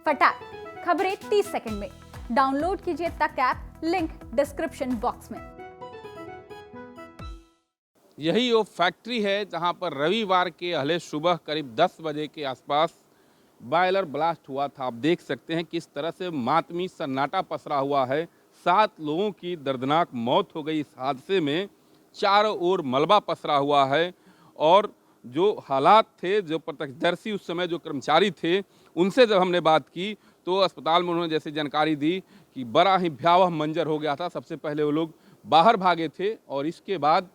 फटाक खबरें 30 सेकंड में। डाउनलोड कीजिए तक ऐप, लिंक डिस्क्रिप्शन बॉक्स में। यही वो फैक्ट्री है जहां पर रविवार के अहले सुबह करीब 10 बजे के आसपास बॉयलर ब्लास्ट हुआ था। आप देख सकते हैं किस तरह से मातमी सन्नाटा पसरा हुआ है। 7 लोगों की दर्दनाक मौत हो गई इस हादसे में। चारों ओर मलबा पसरा हुआ है और जो हालात थे, जो प्रत्यक्षदर्शी उस समय जो कर्मचारी थे, उनसे जब हमने बात की तो अस्पताल में उन्होंने जैसे जानकारी दी कि बड़ा ही भयावह मंजर हो गया था। सबसे पहले वो लोग बाहर भागे थे और इसके बाद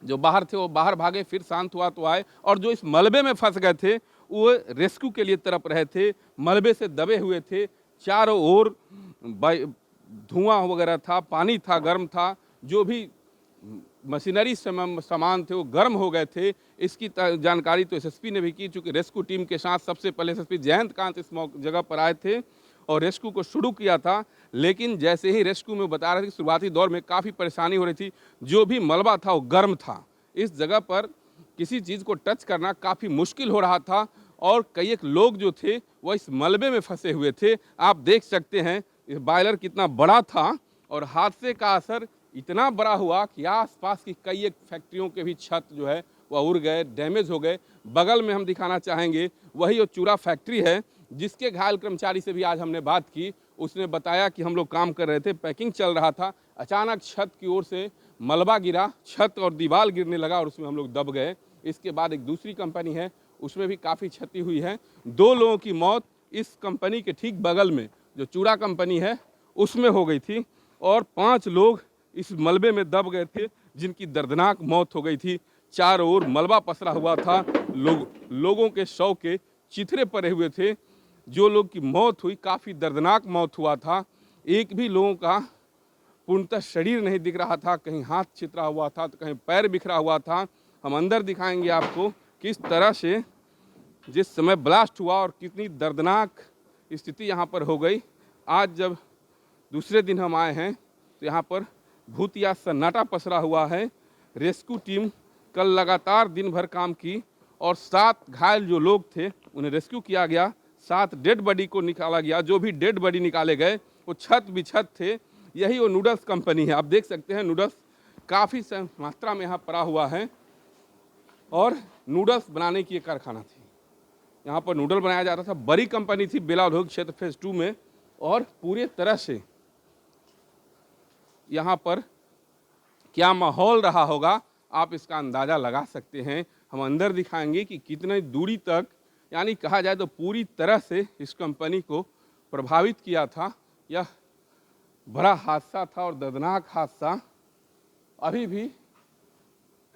जो बाहर थे वो बाहर भागे, फिर शांत हुआ तो आए, और जो इस मलबे में फंस गए थे वो रेस्क्यू के लिए तड़प रहे थे, मलबे से दबे हुए थे। चारों ओर धुआं वगैरह था, पानी था, गर्म था, जो भी मशीनरी सामान थे वो गर्म हो गए थे। इसकी जानकारी तो एसएसपी ने भी की, चूँकि रेस्क्यू टीम के साथ सबसे पहले एसएसपी जयंत कांत इस जगह पर आए थे और रेस्क्यू को शुरू किया था। लेकिन जैसे ही रेस्क्यू में बता रहे थे कि शुरुआती दौर में काफ़ी परेशानी हो रही थी, जो भी मलबा था वो गर्म था, इस जगह पर किसी चीज़ को टच करना काफ़ी मुश्किल हो रहा था और कई एक लोग जो थे वह इस मलबे में फंसे हुए थे। आप देख सकते हैं इस बॉयलर कितना बड़ा था और हादसे का असर इतना बड़ा हुआ कि आसपास की कई एक फैक्ट्रियों के भी छत जो है वह उड़ गए, डैमेज हो गए। बगल में हम दिखाना चाहेंगे वही वो चूरा फैक्ट्री है जिसके घायल कर्मचारी से भी आज हमने बात की। उसने बताया कि हम लोग काम कर रहे थे, पैकिंग चल रहा था, अचानक छत की ओर से मलबा गिरा, छत और दीवार गिरने लगा और उसमें हम लोग दब गए। इसके बाद एक दूसरी कंपनी है, उसमें भी काफ़ी क्षति हुई है। 2 लोगों की मौत इस कंपनी के ठीक बगल में जो चूड़ा कंपनी है उसमें हो गई थी और 5 लोग इस मलबे में दब गए थे जिनकी दर्दनाक मौत हो गई थी। चारों ओर मलबा पसरा हुआ था, लोगों के शव के चिथड़े पड़े हुए थे। जो लोग की मौत हुई काफ़ी दर्दनाक मौत हुआ था। एक भी लोगों का पूर्णतः शरीर नहीं दिख रहा था, कहीं हाथ छितरा हुआ था तो कहीं पैर बिखरा हुआ था। हम अंदर दिखाएंगे आपको किस तरह से जिस समय ब्लास्ट हुआ और कितनी दर्दनाक स्थिति यहाँ पर हो गई। आज जब दूसरे दिन हम आए हैं तो यहाँ पर भूतिया सन्नाटा पसरा हुआ है। रेस्क्यू टीम कल लगातार दिन भर काम की और 7 घायल जो लोग थे उन्हें रेस्क्यू किया गया, 7 डेड बॉडी को निकाला गया। जो भी डेड बॉडी निकाले गए वो छत बिछत थे। यही वो नूडल्स कंपनी है, आप देख सकते हैं नूडल्स काफ़ी मात्रा में यहाँ पड़ा हुआ है और नूडल्स बनाने की एक कारखाना थी। यहाँ पर नूडल बनाया जाता था। बड़ी कंपनी थी बेला उद्योग क्षेत्र फेज 2 में और पूरे तरह से यहाँ पर क्या माहौल रहा होगा आप इसका अंदाज़ा लगा सकते हैं। हम अंदर दिखाएंगे कि कितने दूरी तक, यानी कहा जाए तो पूरी तरह से इस कंपनी को प्रभावित किया था। यह बड़ा हादसा था और दर्दनाक हादसा। अभी भी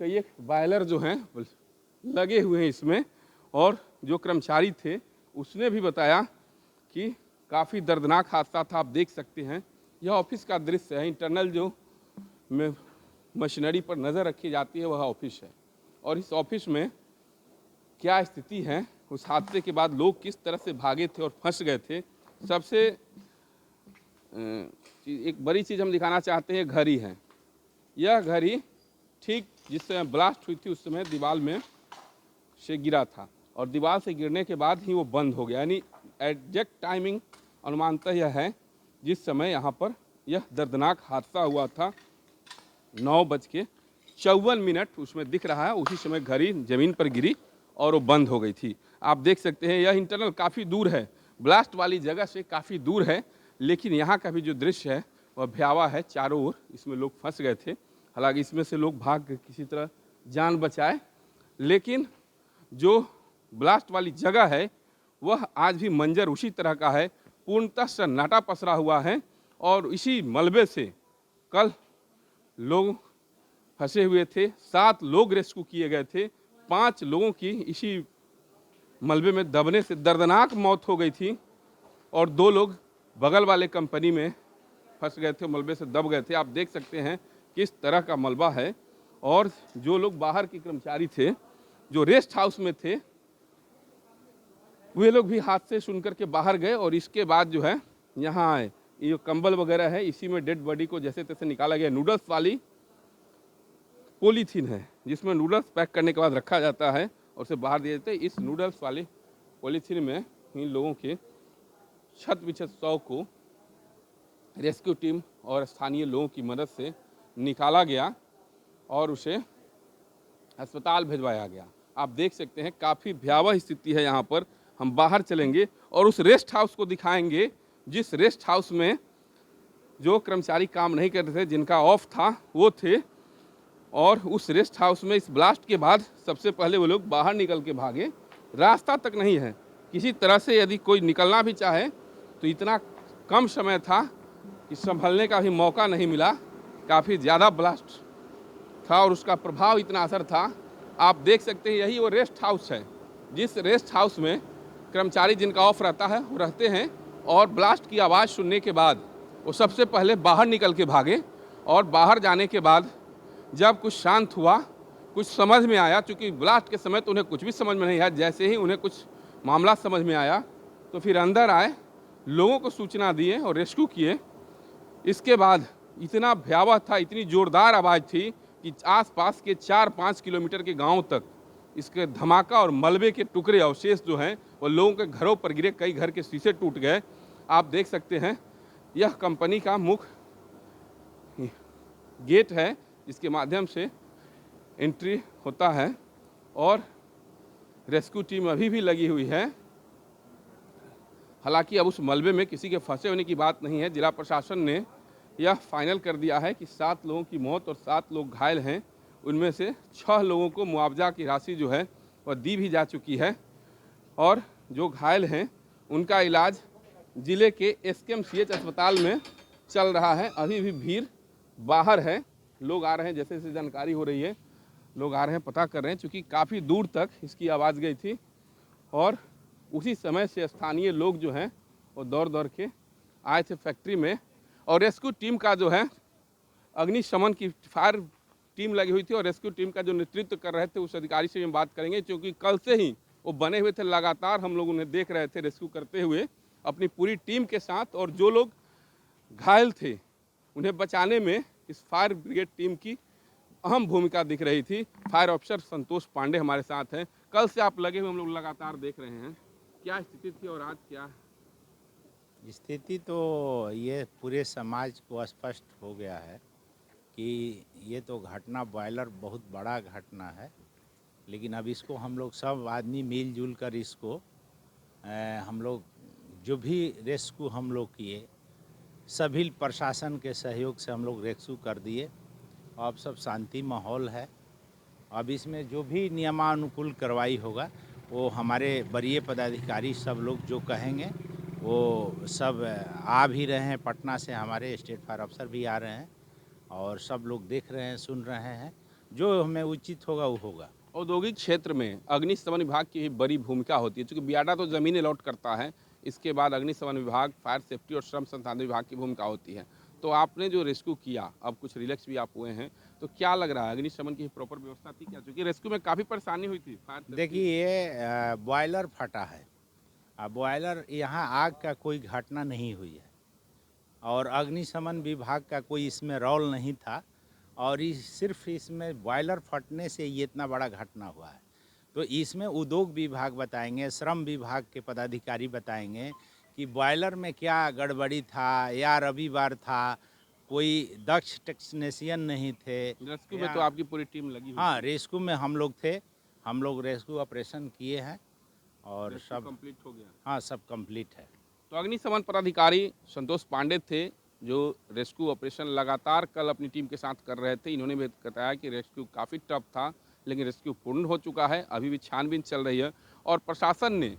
कई एक बॉयलर जो हैं लगे हुए हैं इसमें और जो कर्मचारी थे उसने भी बताया कि काफ़ी दर्दनाक हादसा था। आप देख सकते हैं यह ऑफिस का दृश्य है। इंटरनल जो मशीनरी पर नज़र रखी जाती है वह ऑफिस है और इस ऑफिस में क्या स्थिति है, उस हादसे के बाद लोग किस तरह से भागे थे और फंस गए थे। सबसे एक बड़ी चीज़ हम दिखाना चाहते हैं, घड़ी है। यह घड़ी ठीक जिस समय ब्लास्ट हुई थी उस समय दीवार में से गिरा था और दीवार से गिरने के बाद ही वो बंद हो गया, यानी एग्जैक्ट टाइमिंग अनुमानतः यह है जिस समय यहाँ पर यह दर्दनाक हादसा हुआ था। 9:54 उसमें दिख रहा है, उसी समय घड़ी ज़मीन पर गिरी और वो बंद हो गई थी। आप देख सकते हैं यह इंटरनल काफ़ी दूर है, ब्लास्ट वाली जगह से काफ़ी दूर है, लेकिन यहाँ का भी जो दृश्य है वह भयावह है। चारों ओर इसमें लोग फंस गए थे, हालांकि इसमें से लोग भाग के किसी तरह जान बचाए, लेकिन जो ब्लास्ट वाली जगह है वह आज भी मंजर उसी तरह का है, पूर्णतः सन्नाटा पसरा हुआ है और इसी मलबे से कल लोग फंसे हुए थे। 7 लोग रेस्क्यू किए गए थे, 5 लोगों की इसी मलबे में दबने से दर्दनाक मौत हो गई थी और 2 लोग बगल वाले कंपनी में फंस गए थे, मलबे से दब गए थे। आप देख सकते हैं किस तरह का मलबा है और जो लोग बाहर के कर्मचारी थे जो रेस्ट हाउस में थे वे लोग भी हादसे सुनकर के बाहर गए और इसके बाद जो है यहाँ आए। ये कंबल वगैरह है, इसी में डेड बॉडी को जैसे तैसे निकाला गया। नूडल्स वाली पॉलीथीन है जिसमें नूडल्स पैक करने के बाद रखा जाता है और उसे बाहर दिए जाते हैं। इस नूडल्स वाली पॉलीथीन में इन लोगों के छत बिछत शव को रेस्क्यू टीम और स्थानीय लोगों की मदद से निकाला गया और उसे अस्पताल भिजवाया गया। आप देख सकते हैं काफ़ी भयावह स्थिति है यहाँ पर। हम बाहर चलेंगे और उस रेस्ट हाउस को दिखाएंगे जिस रेस्ट हाउस में जो कर्मचारी काम नहीं कर रहे थे, जिनका ऑफ था, वो थे। और उस रेस्ट हाउस में इस ब्लास्ट के बाद सबसे पहले वो लोग बाहर निकल के भागे। रास्ता तक नहीं है, किसी तरह से यदि कोई निकलना भी चाहे तो इतना कम समय था कि संभलने का भी मौका नहीं मिला। काफ़ी ज़्यादा ब्लास्ट था और उसका प्रभाव इतना असर था। आप देख सकते हैं यही वो रेस्ट हाउस है जिस रेस्ट हाउस में कर्मचारी जिनका ऑफ रहता है वो रहते हैं। और ब्लास्ट की आवाज़ सुनने के बाद वो सबसे पहले बाहर निकल के भागे और बाहर जाने के बाद जब कुछ शांत हुआ, कुछ समझ में आया, चूँकि ब्लास्ट के समय तो उन्हें कुछ भी समझ में नहीं आया, जैसे ही उन्हें कुछ मामला समझ में आया तो फिर अंदर आए, लोगों को सूचना दिए और रेस्क्यू किए। इसके बाद इतना भयावह था, इतनी ज़ोरदार आवाज़ थी कि आसपास के 4-5 किलोमीटर के गांव तक इसके धमाका और मलबे के टुकड़े अवशेष जो हैं वो लोगों के घरों पर गिरे। कई घर के शीशे टूट गए। आप देख सकते हैं यह कंपनी का मुख्य गेट है जिसके माध्यम से एंट्री होता है और रेस्क्यू टीम अभी भी लगी हुई है। हालांकि अब उस मलबे में किसी के फंसे होने की बात नहीं है। जिला प्रशासन ने यह फाइनल कर दिया है कि 7 लोगों की मौत और 7 लोग घायल हैं। उनमें से 6 लोगों को मुआवजा की राशि जो है वह दी भी जा चुकी है और जो घायल हैं उनका इलाज ज़िले के SKMCH अस्पताल में चल रहा है। अभी भी भीड़ बाहर है, लोग आ रहे हैं, जैसे जैसे जानकारी हो रही है लोग आ रहे हैं, पता कर रहे हैं, क्योंकि काफ़ी दूर तक इसकी आवाज़ गई थी। और उसी समय से स्थानीय लोग जो हैं वो दौड़ दौड़ के आए थे फैक्ट्री में। और रेस्क्यू टीम का जो है अग्निशमन की फायर टीम लगी हुई थी और रेस्क्यू टीम का जो नेतृत्व कर रहे थे उस अधिकारी से हम बात करेंगे, क्योंकि कल से ही वो बने हुए थे। लगातार हम लोग उन्हें देख रहे थे रेस्क्यू करते हुए अपनी पूरी टीम के साथ। और जो लोग घायल थे उन्हें बचाने में इस फायर ब्रिगेड टीम की अहम भूमिका दिख रही थी। फायर ऑफिसर संतोष पांडे हमारे साथ हैं। कल से आप लगे हुए हम लोग लगातार देख रहे हैं, क्या स्थिति थी और आज क्या स्थिति? तो ये पूरे समाज को स्पष्ट हो गया है कि ये तो घटना बॉयलर बहुत बड़ा घटना है, लेकिन अब इसको हम लोग सब आदमी मिलजुल कर इसको हम लोग जो भी रेस्क्यू हम लोग किए, सभी प्रशासन के सहयोग से हम लोग रेस्क्यू कर दिए। अब सब शांति माहौल है। अब इसमें जो भी नियमानुकूल कार्रवाई होगा वो हमारे वरीय पदाधिकारी सब लोग जो कहेंगे वो सब आ भी रहे हैं। पटना से हमारे स्टेट फायर अफसर भी आ रहे हैं और सब लोग देख रहे हैं, सुन रहे हैं। जो हमें उचित होगा वो होगा। औद्योगिक क्षेत्र में अग्निशमन विभाग की भी बड़ी भूमिका होती है, क्योंकि बियाडा तो ज़मीन अलॉट करता है, इसके बाद अग्निशमन विभाग, फायर सेफ्टी और श्रम संसाधन विभाग की भूमिका होती है। तो आपने जो रेस्क्यू किया, अब कुछ रिलैक्स भी आप हुए हैं, तो क्या लग रहा है अग्निशमन की प्रॉपर व्यवस्था थी क्या? क्योंकि रेस्क्यू में काफ़ी परेशानी हुई थी। देखिए ये बॉयलर फटा है। अब बॉयलर, यहाँ आग का कोई घटना नहीं हुई है और अग्निशमन विभाग का कोई इसमें रोल नहीं था और सिर्फ इसमें बॉयलर फटने से ये इतना बड़ा घटना हुआ है। तो इसमें उद्योग विभाग बताएंगे, श्रम विभाग के पदाधिकारी बताएंगे कि बॉयलर में क्या गड़बड़ी था या रविवार था, कोई दक्ष टेक्नीशियन नहीं थे। रेस्क्यू में तो आपकी पूरी टीम लगी हुई? हाँ, रेस्क्यू में हम लोग थे। हम लोग रेस्क्यू ऑपरेशन किए हैं और सब कंप्लीट हो गया। हाँ, सब कंप्लीट है। तो अग्निशमन पदाधिकारी संतोष पांडे थे जो रेस्क्यू ऑपरेशन लगातार कल अपनी टीम के साथ कर रहे थे। इन्होंने भी बताया कि रेस्क्यू काफ़ी टफ था, लेकिन रेस्क्यू पूर्ण हो चुका है। अभी भी छानबीन चल रही है और प्रशासन ने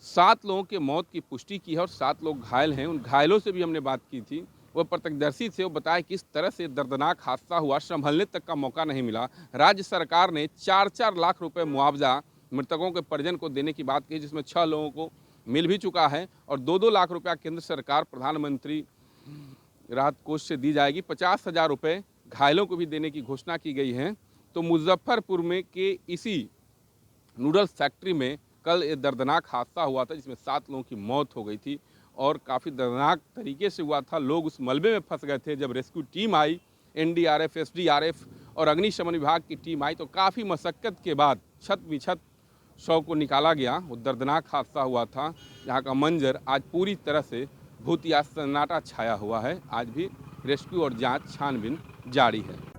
7 लोगों के मौत की पुष्टि की है और 7 लोग घायल हैं। उन घायलों से भी हमने बात की थी, वो प्रत्यक्षदर्शी थे। वो बताया किस तरह से दर्दनाक हादसा हुआ, संभलने तक का मौका नहीं मिला। राज्य सरकार ने 4-4 लाख रुपए मुआवजा मृतकों के परिजन को देने की बात कही, जिसमें 6 लोगों को मिल भी चुका है और 2-2 लाख रुपया केंद्र सरकार प्रधानमंत्री राहत कोष से दी जाएगी। 50,000 रुपये घायलों को भी देने की घोषणा की गई है। तो मुजफ्फरपुर में के इसी नूडल्स फैक्ट्री में कल ये दर्दनाक हादसा हुआ था, जिसमें 7 लोगों की मौत हो गई थी और काफ़ी दर्दनाक तरीके से हुआ था। लोग उस मलबे में फंस गए थे। जब रेस्क्यू टीम आई, NDRF, SDRF और अग्निशमन विभाग की टीम आई, तो काफ़ी मशक्क़त के बाद छत बिछत शव को निकाला गया। वो दर्दनाक हादसा हुआ था। यहाँ का मंजर आज पूरी तरह से भूतिया सन्नाटा छाया हुआ है। आज भी रेस्क्यू और जांच छानबीन जारी है।